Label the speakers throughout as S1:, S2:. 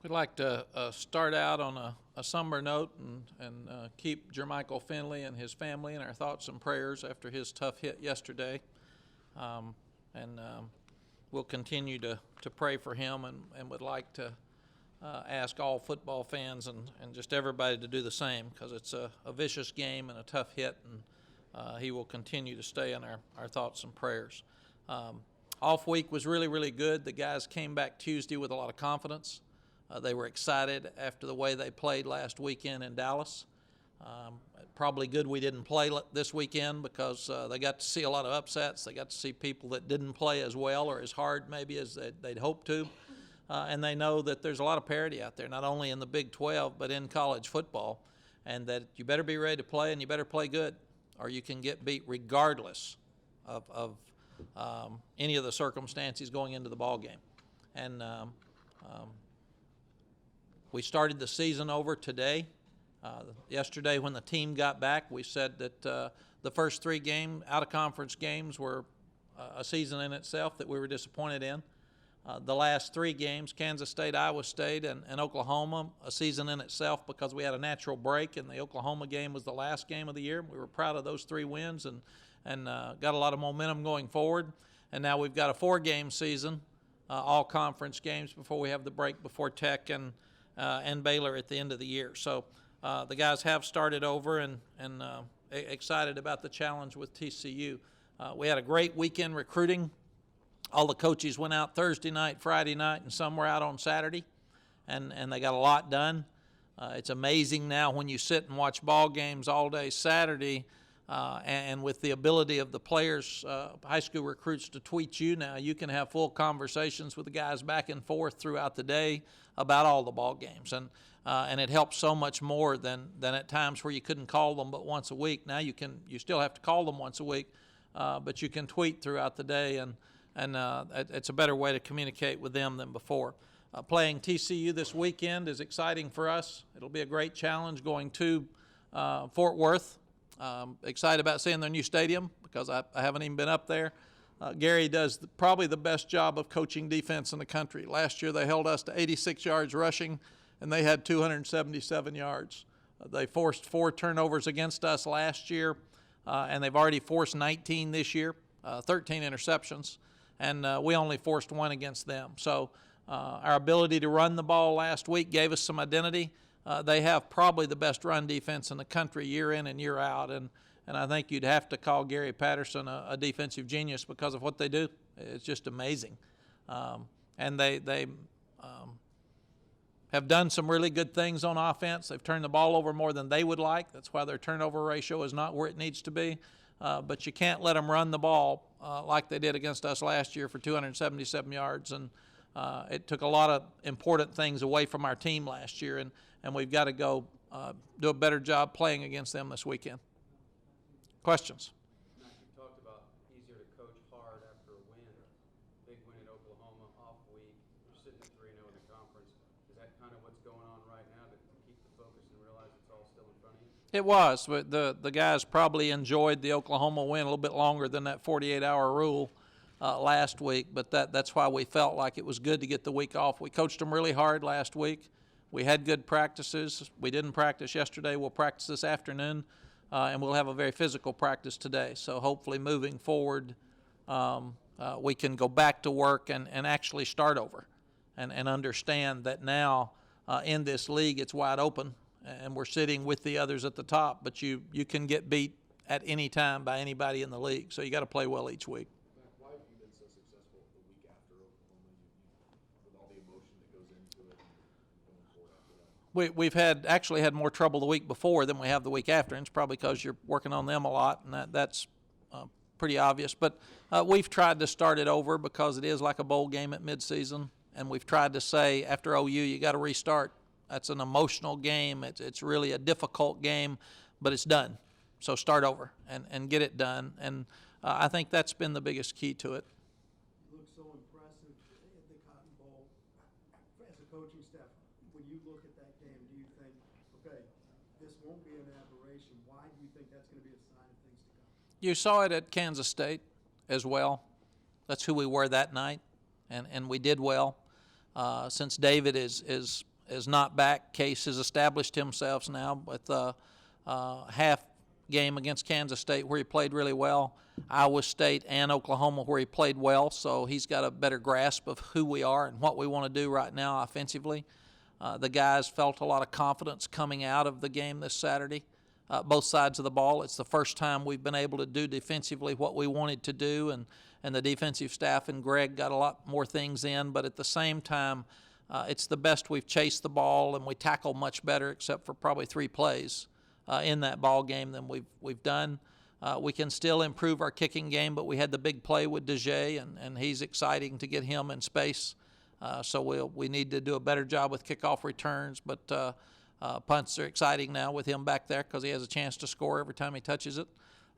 S1: We'd like to start out on a somber note and keep Jermichael Finley and his family in our thoughts and prayers after his tough hit yesterday. We'll continue to pray for him and would like to ask all football fans and just everybody to do the same, because it's a vicious game and a tough hit, and he will continue to stay in our thoughts and prayers. Off week was really, really good. The guys came back Tuesday with a lot of confidence. They were excited after the way they played last weekend in Dallas. Probably good we didn't play this weekend, because they got to see a lot of upsets. They got to see people that didn't play as well or as hard maybe as they'd hoped to. And they know that there's a lot of parity out there, not only in the Big 12 but in college football, and that you better be ready to play and you better play good, or you can get beat regardless of any of the circumstances going into the ball game. And we started the season over today. Yesterday when the team got back, we said that the first three out-of-conference games were a season in itself that we were disappointed in. The last three games, Kansas State, Iowa State, and Oklahoma, a season in itself, because we had a natural break, and the Oklahoma game was the last game of the year. We were proud of those three wins and got a lot of momentum going forward. And now we've got a four-game season, all conference games, before we have the break before Tech and Baylor at the end of the year. So the guys have started over and excited about the challenge with TCU. We had a great weekend recruiting. All the coaches went out Thursday night, Friday night, and some were out on Saturday, and they got a lot done. It's amazing now when you sit and watch ball games all day Saturday, and with the ability of the players, high school recruits, to tweet you now, you can have full conversations with the guys back and forth throughout the day about all the ball games, and it helps so much more than at times where you couldn't call them but once a week. Now you still have to call them once a week, but you can tweet throughout the day, and it's a better way to communicate with them than before. Playing TCU this weekend is exciting for us. It'll be a great challenge going to Fort Worth. Excited about seeing their new stadium, because I haven't even been up there. Gary does probably the best job of coaching defense in the country. Last year they held us to 86 yards rushing, and they had 277 yards. They forced 4 turnovers against us last year, and they've already forced 19 this year, 13 interceptions, and we only forced 1 against them. So our ability to run the ball last week gave us some identity. They have probably the best run defense in the country year in and year out, and I think you'd have to call Gary Patterson a defensive genius because of what they do. It's just amazing. And they have done some really good things on offense. They've turned the ball over more than they would like. That's why their turnover ratio is not where it needs to be. But you can't let them run the ball like they did against us last year for 277 yards. And it took a lot of important things away from our team last year, and we've got to go do a better job playing against them this weekend. Questions?
S2: Matt, you talked about easier to coach hard after a win. Big win at Oklahoma, off week. You're sitting at 3-0 in the conference. Is that kind of what's going on right now, to keep the focus and realize it's all still in front of you?
S1: It was, but the guys probably enjoyed the Oklahoma win a little bit longer than that 48-hour rule last week, but that's why we felt like it was good to get the week off. We coached them really hard last week. We had good practices. We didn't practice yesterday. We'll practice this afternoon, and we'll have a very physical practice today. So hopefully moving forward, we can go back to work and actually start over and understand that now in this league it's wide open, and we're sitting with the others at the top, but you can get beat at any time by anybody in the league. So you got to play well each week.
S3: Why have you been so successful the week after Oklahoma, with all the emotion that goes into it and going forward after that?
S1: We've actually had more trouble the week before than we have the week after, and it's probably because you're working on them a lot, and that's pretty obvious. But we've tried to start it over because it is like a bowl game at midseason, and we've tried to say after OU you got to restart. That's an emotional game. It's really a difficult game, but it's done. So start over and get it done, and I think that's been the biggest key to it.
S4: You look so impressive at the Cotton Bowl. As a coaching staff, when you look at that game, do you think, okay, this won't be an aberration? Why do you think that's going to be a sign of things to come?
S1: You saw it at Kansas State as well. That's who we were that night, and we did well. Since David is is not back. Case has established himself now with a half game against Kansas State where he played really well, Iowa State and Oklahoma where he played well, so he's got a better grasp of who we are and what we want to do right now offensively. The guys felt a lot of confidence coming out of the game this Saturday, both sides of the ball. It's the first time we've been able to do defensively what we wanted to do, and the defensive staff and Greg got a lot more things in, but at the same time, it's the best we've chased the ball, and we tackle much better except for probably 3 plays in that ball game than we've done. We can still improve our kicking game, but we had the big play with DeJay, and he's exciting to get him in space. So we need to do a better job with kickoff returns, but punts are exciting now with him back there because he has a chance to score every time he touches it.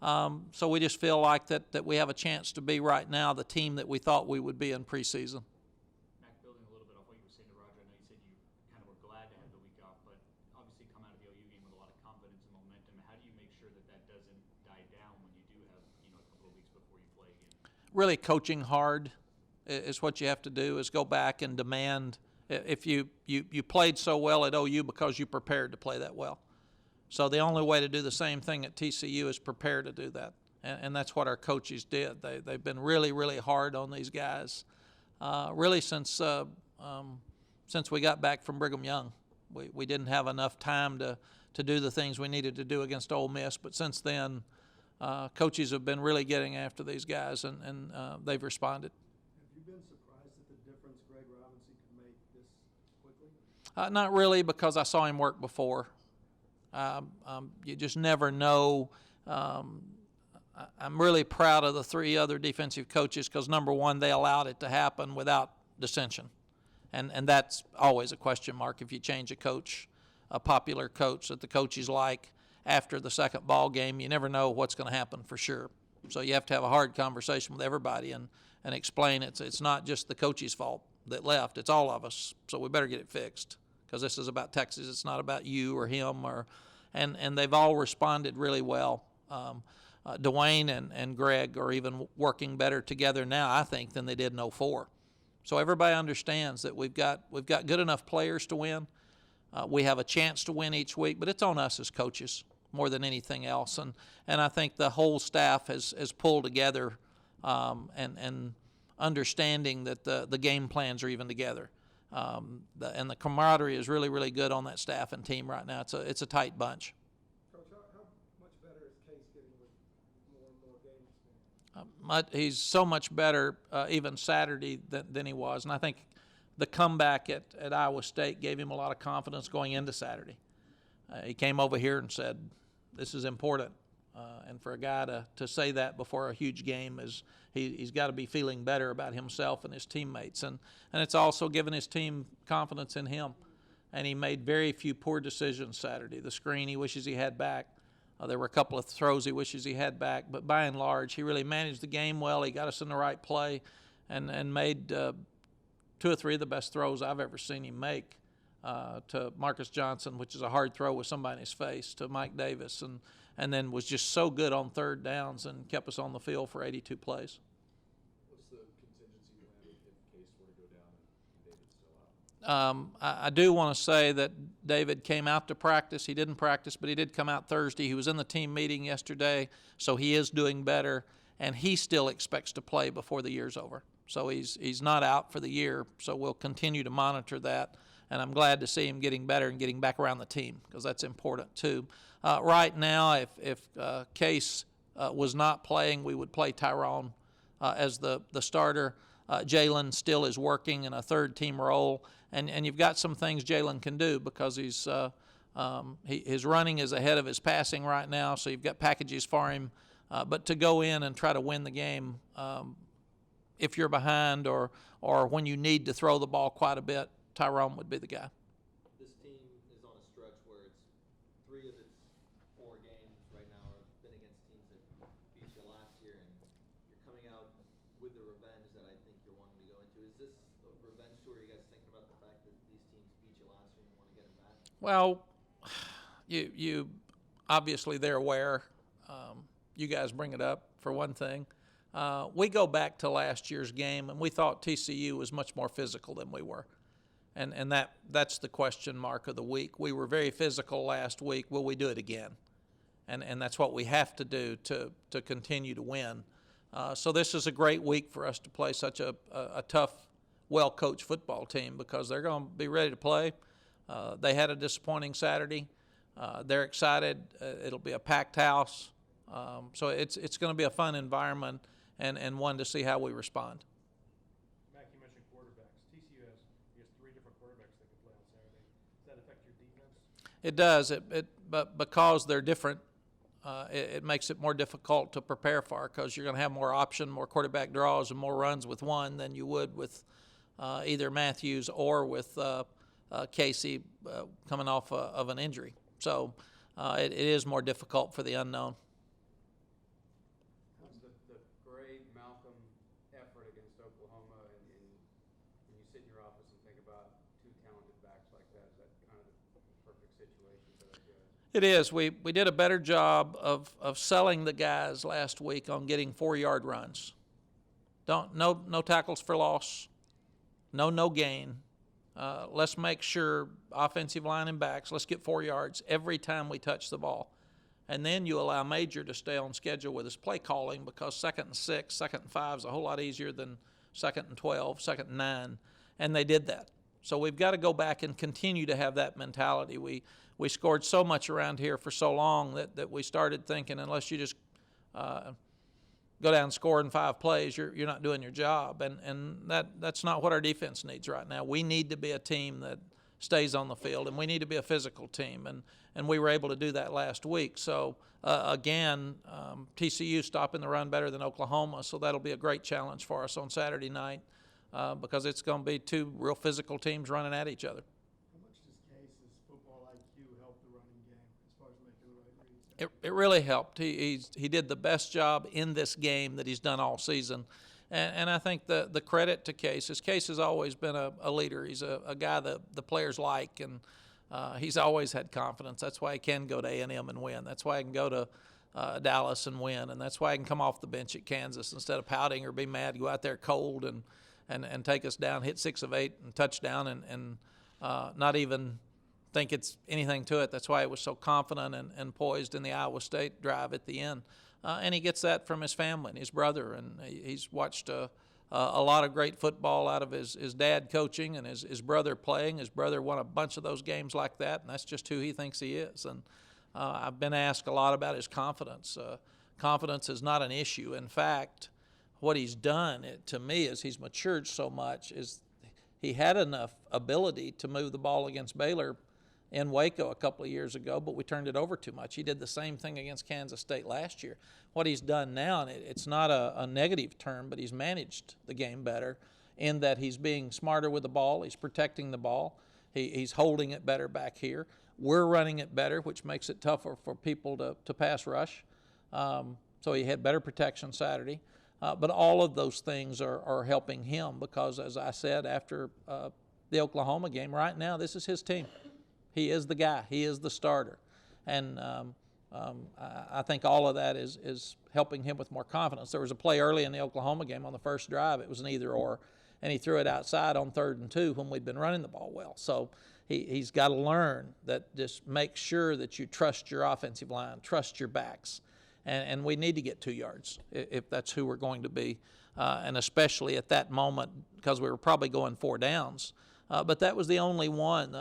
S1: So we just feel like that we have a chance to be right now the team that we thought we would be in preseason.
S5: Mac, building a little bit off what you were saying to Roger, I know you said you kind of were glad to have the week off, but obviously come out of the OU game with a lot of confidence and momentum. How do you make sure that doesn't die down when you do have a couple of weeks before you play again?
S1: Really coaching hard is what you have to do, is go back and demand. If you played so well at OU because you prepared to play that well. So the only way to do the same thing at TCU is prepare to do that. And that's what our coaches did. They've been really, really hard on these guys, really since we got back from Brigham Young. We didn't have enough time to do the things we needed to do against Ole Miss, but since then, coaches have been really getting after these guys, and they've responded.
S4: Have you been surprised at the difference Greg Robinson could make this quickly?
S1: Not really, because I saw him work before. You just never know. I'm really proud of the 3 other defensive coaches because, number one, they allowed it to happen without dissension. And that's always a question mark if you change a coach, a popular coach that the coaches like after the second ball game. You never know what's going to happen for sure. So you have to have a hard conversation with everybody and explain it's not just the coach's fault that left. It's all of us. So we better get it fixed. Because this is about Texas. It's not about you or him. And they've all responded really well. Dwayne and Greg are even working better together now, I think, than they did in 04. So everybody understands that we've got good enough players to win. We have a chance to win each week, but it's on us as coaches more than anything else. And I think the whole staff has pulled together and understanding that the game plans are even together. And the camaraderie is really, really good on that staff and team right now. It's a tight bunch.
S4: Coach, how much better is Case getting with more and more game experience?
S1: He's so much better even Saturday than he was. And I think the comeback at Iowa State gave him a lot of confidence going into Saturday. He came over here and said, this is important. And for a guy to say that before a huge game is he's got to be feeling better about himself and his teammates. And it's also given his team confidence in him. And he made very few poor decisions Saturday. The screen he wishes he had back. There were a couple of throws he wishes he had back. But by and large, he really managed the game well. He got us in the right play and made 2 or 3 of the best throws I've ever seen him make. To Marcus Johnson, which is a hard throw with somebody in his face, to Mike Davis, and then was just so good on third downs and kept us on the field for 82 plays.
S3: What's the contingency plan if Case were to go down and David's still out?
S1: I do want to say that David came out to practice. He didn't practice, but he did come out Thursday. He was in the team meeting yesterday, so he is doing better, and he still expects to play before the year's over. So he's not out for the year, so we'll continue to monitor that. And I'm glad to see him getting better and getting back around the team because that's important too. Right now, if Case was not playing, we would play Tyrone as the starter. Jalen still is working in a third-team role, and you've got some things Jalen can do because his running is ahead of his passing right now, so you've got packages for him. But to go in and try to win the game if you're behind or when you need to throw the ball quite a bit, Tyrone would be the guy.
S6: This team is on a stretch where it's 3 of its 4 games right now have been against teams that beat you last year, and you're coming out with the revenge that I think you're wanting to go into. Is this a revenge tour? Are you guys thinking about the fact that these teams beat you last year and you want to get them back?
S1: Well, you obviously they're aware. You guys bring it up for one thing. We go back to last year's game, and we thought TCU was much more physical than we were. And that's the question mark of the week. We were very physical last week. Will we do it again? And that's what we have to do to continue to win. So this is a great week for us to play such a tough, well-coached football team, because they're going to be ready to play. They had a disappointing Saturday. They're excited. It'll be a packed house. So it's going to be a fun environment and one to see how we respond.
S3: Mack, you mentioned quarterbacks. TCU has, I guess, 3 different quarterbacks that can play on Saturday. Does that affect your defense?
S1: It does. But because they're different, it makes it more difficult to prepare for, because you're going to have more option, more quarterback draws, and more runs with one than you would with either Matthews or with Casey coming off of an injury. So it is more difficult for the unknown.
S2: The Gray Malcolm effort against Oklahoma, and when you sit in your office and think about 2 talented backs like that, is that kind of the perfect situation for those guys?
S1: It is. We did a better job of selling the guys last week on getting 4-yard runs. No tackles for loss, no gain. Let's make sure, offensive line and backs, let's get 4 yards every time we touch the ball. And then you allow Major to stay on schedule with his play calling, because 2nd and 6, 2nd and 5 is a whole lot easier than 2nd and 12, 2nd and 9. And they did that. So we've got to go back and continue to have that mentality. We scored so much around here for so long that we started thinking, unless you just go down and score in 5 plays, you're not doing your job. And that's not what our defense needs right now. We need to be a team that stays on the field, and we need to be a physical team. And we were able to do that last week. So, again, TCU stopping the run better than Oklahoma, so that'll be a great challenge for us on Saturday night, because it's going to be 2 real physical teams running at each other.
S4: How much does Case's football IQ help the running game as far as making the right reads?
S1: It really helped. He did the best job in this game that he's done all season. And I think the credit to Case is Case has always been a leader. He's a guy that the players like, and he's always had confidence. That's why he can go to A&M and win. That's why he can go to Dallas and win. And that's why he can come off the bench at Kansas instead of pouting or be mad, go out there cold and take us down, hit 6 of 8 and touchdown, and not even think it's anything to it. That's why he was so confident and poised in the Iowa State drive at the end. And he gets that from his family and his brother. And he's watched a lot of great football out of his dad coaching and his brother playing. His brother won a bunch of those games like that, and that's just who he thinks he is. And I've been asked a lot about his confidence. Confidence is not an issue. In fact, what he's done, to me, is he's matured so much, is he had enough ability to move the ball against Baylor in Waco a couple of years ago, but we turned it over too much. He did the same thing against Kansas State last year. What he's done now, and it's not a negative term, but he's managed the game better in that he's being smarter with the ball. He's protecting the ball. He's holding it better back here. We're running it better, which makes it tougher for people to pass rush. So he had better protection Saturday. But all of those things are helping him, because, as I said after the Oklahoma game, right now this is his team. He is the guy. He is the starter. And I think all of that is helping him with more confidence. There was a play early in the Oklahoma game on the first drive. It was an either-or, and he threw it outside on 3rd and 2 when we'd been running the ball well. So he's got to learn that. Just make sure that you trust your offensive line, trust your backs. And we need to get 2 yards if that's who we're going to be, and especially at that moment, because we were probably going 4 downs. But that was the only one.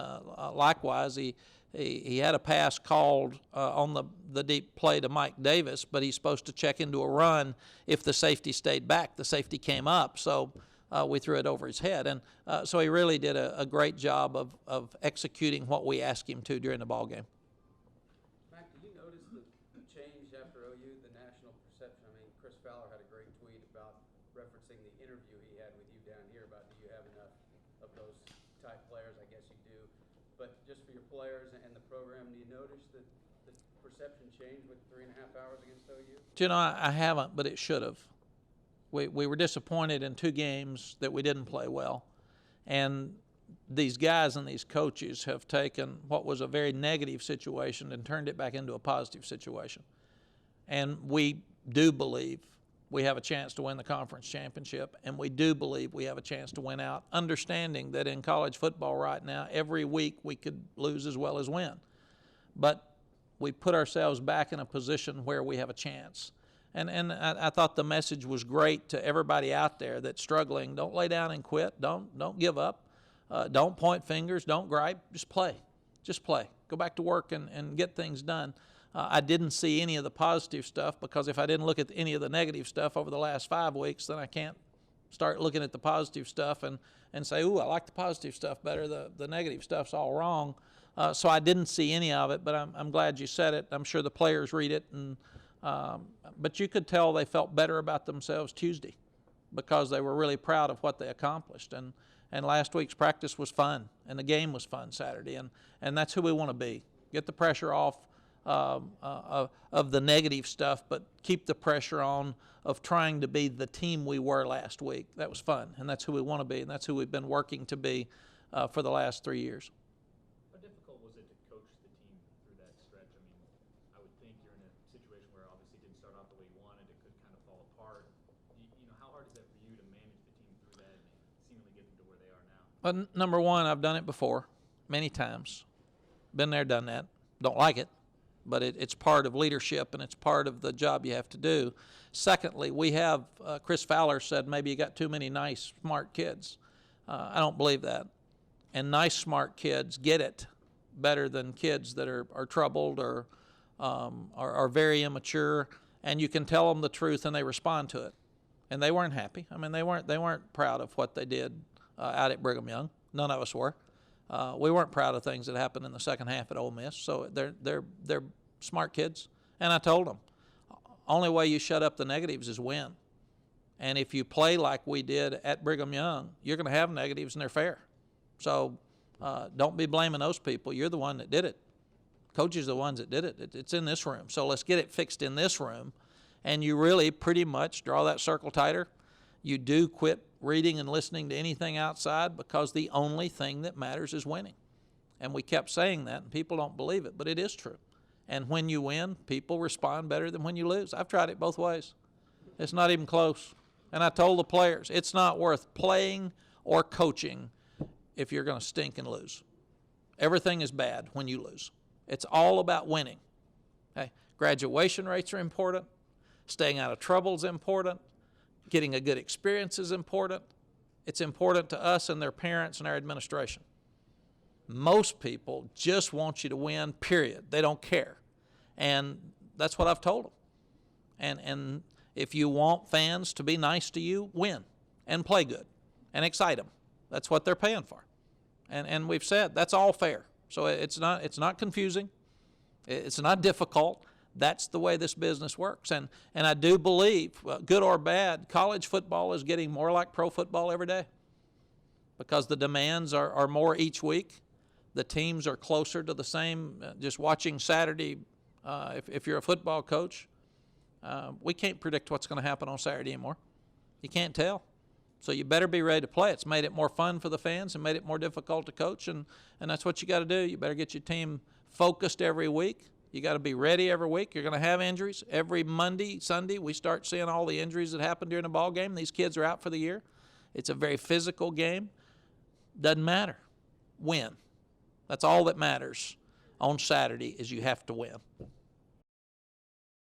S1: Likewise, he had a pass called on the deep play to Mike Davis, but he's supposed to check into a run if the safety stayed back. The safety came up, so we threw it over his head. And so he really did a great job of executing what we asked him to during the ball game.
S2: Mack, did you notice the change after OU, the national perception? I mean, Chris Fowler had a great tweet about referencing the interview he had with you down here about, do you have enough of those type players? I guess you do. But just for your players and the program, do you notice that the perception changed with 3.5 hours against OU?
S1: You know, I haven't, but it should have. We were disappointed in 2 games that we didn't play well. And these guys and these coaches have taken what was a very negative situation and turned it back into a positive situation. And we do believe we have a chance to win the conference championship, and we do believe we have a chance to win out, understanding that in college football right now, every week we could lose as well as win. But we put ourselves back in a position where we have a chance. And I thought the message was great to everybody out there that's struggling. Don't lay down and quit. Don't give up. Don't point fingers. Don't gripe. Just play. Just play. Go back to work and get things done. I didn't see any of the positive stuff, because if I didn't look at any of the negative stuff over the last 5 weeks, then I can't start looking at the positive stuff and say, ooh, I like the positive stuff better. The negative stuff's all wrong. So I didn't see any of it, but I'm glad you said it. I'm sure the players read it. But you could tell they felt better about themselves Tuesday, because they were really proud of what they accomplished. And last week's practice was fun, and the game was fun Saturday. And that's who we want to be. Get the pressure off of the negative stuff, but keep the pressure on of trying to be the team we were last week. That was fun, and that's who we want to be, and that's who we've been working to be for the last 3 years.
S5: How difficult was it to coach the team through that stretch? I mean, I would think you're in a situation where obviously it didn't start off the way you wanted. It could kind of fall apart. You know, how hard is that for you to manage the team through that and seemingly get them to where they are now?
S1: Number one, I've done it before, many times. Been there, done that. Don't like it, but it's part of leadership, and it's part of the job you have to do. Secondly, we have, Chris Fowler said maybe you got too many nice, smart kids. I don't believe that. And nice, smart kids get it better than kids that are troubled or are very immature, and you can tell them the truth and they respond to it. And they weren't happy. I mean, they weren't proud of what they did out at Brigham Young. None of us were. We weren't proud of things that happened in the second half at Ole Miss. So they're smart kids. And I told them, only way you shut up the negatives is win. And if you play like we did at Brigham Young, you're going to have negatives, and they're fair. So don't be blaming those people. You're the one that did it. Coaches are the ones that did it. It's in this room. So let's get it fixed in this room. And you really pretty much draw that circle tighter. You do quit reading and listening to anything outside, because the only thing that matters is winning. And we kept saying that, and people don't believe it, but it is true. And when you win, people respond better than when you lose. I've tried it both ways. It's not even close. And I told the players, it's not worth playing or coaching if you're going to stink and lose. Everything is bad when you lose. It's all about winning. Okay? Graduation rates are important. Staying out of trouble is important. Getting a good experience is important. It's important to us and their parents and our administration. Most people just want you to win, period. They don't care. And that's what I've told them. And if you want fans to be nice to you, win and play good and excite them. That's what they're paying for. And we've said that's all fair. So it's not confusing. It's not difficult. That's the way this business works. And I do believe, good or bad, college football is getting more like pro football every day, because the demands are more each week. The teams are closer to the same. Just watching Saturday, if you're a football coach, we can't predict what's going to happen on Saturday anymore. You can't tell. So you better be ready to play. It's made it more fun for the fans and made it more difficult to coach, and that's what you got to do. You better get your team focused every week. You got to be ready every week. You're going to have injuries. Every Monday, Sunday, we start seeing all the injuries that happen during a ball game. These kids are out for the year. It's a very physical game. Doesn't matter. Win. That's all that matters on Saturday, is you have to win.